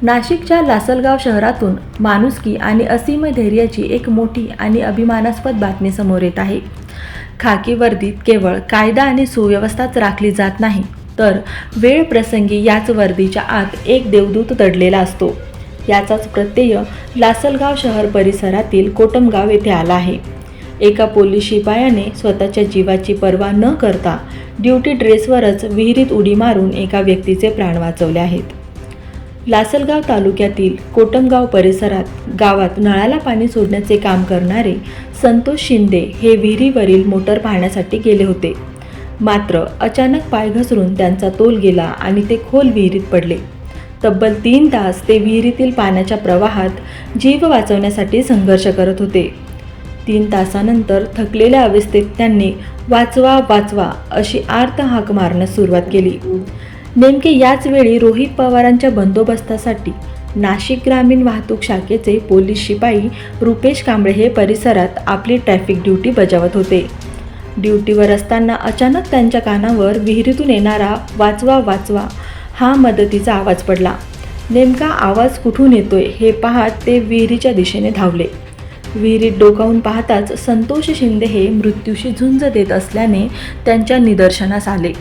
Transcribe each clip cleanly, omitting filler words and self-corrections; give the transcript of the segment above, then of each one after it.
नाशिकच्या लासलगाव शहरातून माणुसकी आणि असीम धैर्याची एक मोठी आणि अभिमानास्पद बातमी समोर येत आहे। खाकी वर्दीत केवळ कायदा आणि सुव्यवस्थाच राखली जात नाही, तर वेळ प्रसंगी याच वर्दीच्या आत एक देवदूत दडलेला असतो। याचाच प्रत्यय लासलगाव शहर परिसरातील कोटमगाव येथे आला आहे। एका पोलीस शिपायाने स्वतःच्या जीवाची पर्वा न करता ड्युटी ड्रेसवरच विहिरीत उडी मारून एका व्यक्तीचे प्राण वाचवले आहेत। लासलगाव तालुक्यातील कोटमगाव परिसरात गावात नळाला पाणी सोडण्याचे काम करणारे संतोष शिंदे हे विहिरीवरील मोटर पाहण्यासाठी गेले होते। मात्र अचानक पाय घसरून त्यांचा तोल गेला आणि ते खोल विहिरीत पडले। तब्बल 3 तास ते विहिरीतील पाण्याच्या प्रवाहात जीव वाचवण्यासाठी संघर्ष करत होते। 3 तासानंतर थकलेल्या अवस्थेत त्यांनी वाचवा वाचवा अशी आर्त हाक मारण्यास सुरुवात केली। नेमके याच वेळी रोहित पवारांच्या बंदोबस्तासाठी नाशिक ग्रामीण वाहतूक शाखेचे पोलीस शिपाई रुपेश कांबळे हे परिसरात आपली ट्रॅफिक ड्युटी बजावत होते। ड्युटीवर असताना अचानक त्यांच्या कानावर विहिरीतून येणारा वाचवा वाचवा हा मदतीचा आवाज पडला। नेमका आवाज कुठून येतोय हे पाहत ते विहिरीच्या दिशेने धावले। विहिरीत डोकावून पाहताच संतोष शिंदे हे मृत्यूशी झुंज देत असल्याने त्यांच्या निदर्शनास आले।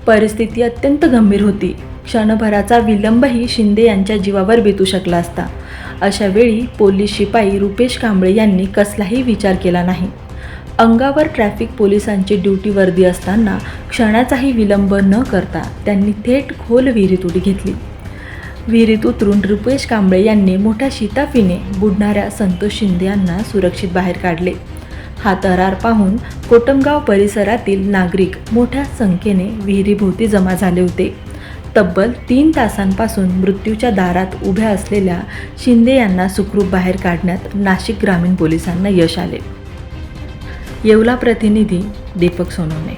परिस्थिती अत्यंत गंभीर होती। क्षणभराचा विलंबही शिंदे यांच्या जीवावर बेतू शकला असता। अशा वेळी पोलीस शिपाई रुपेश कांबळे यांनी कसलाही विचार केला नाही। अंगावर ट्रॅफिक पोलिसांची ड्युटी वर्दी असताना क्षणाचाही विलंब न करता त्यांनी थेट खोल विहिरीत उडी घेतली। विहिरीत उतरून रुपेश कांबळे यांनी मोठ्या शिताफीने बुडणाऱ्या संतोष शिंदे यांना सुरक्षित बाहेर काढले। हा थरार पाहून कोटमगाव परिसरातील नागरिक मोठ्या संख्येने विहिरीभोवती जमा झाले होते। तब्बल 3 तासांपासून मृत्यूच्या दारात उभ्या असलेल्या शिंदे यांना सुखरूप बाहेर काढण्यात नाशिक ग्रामीण पोलिसांना यश आले। येवला प्रतिनिधी दीपक सोनवणे।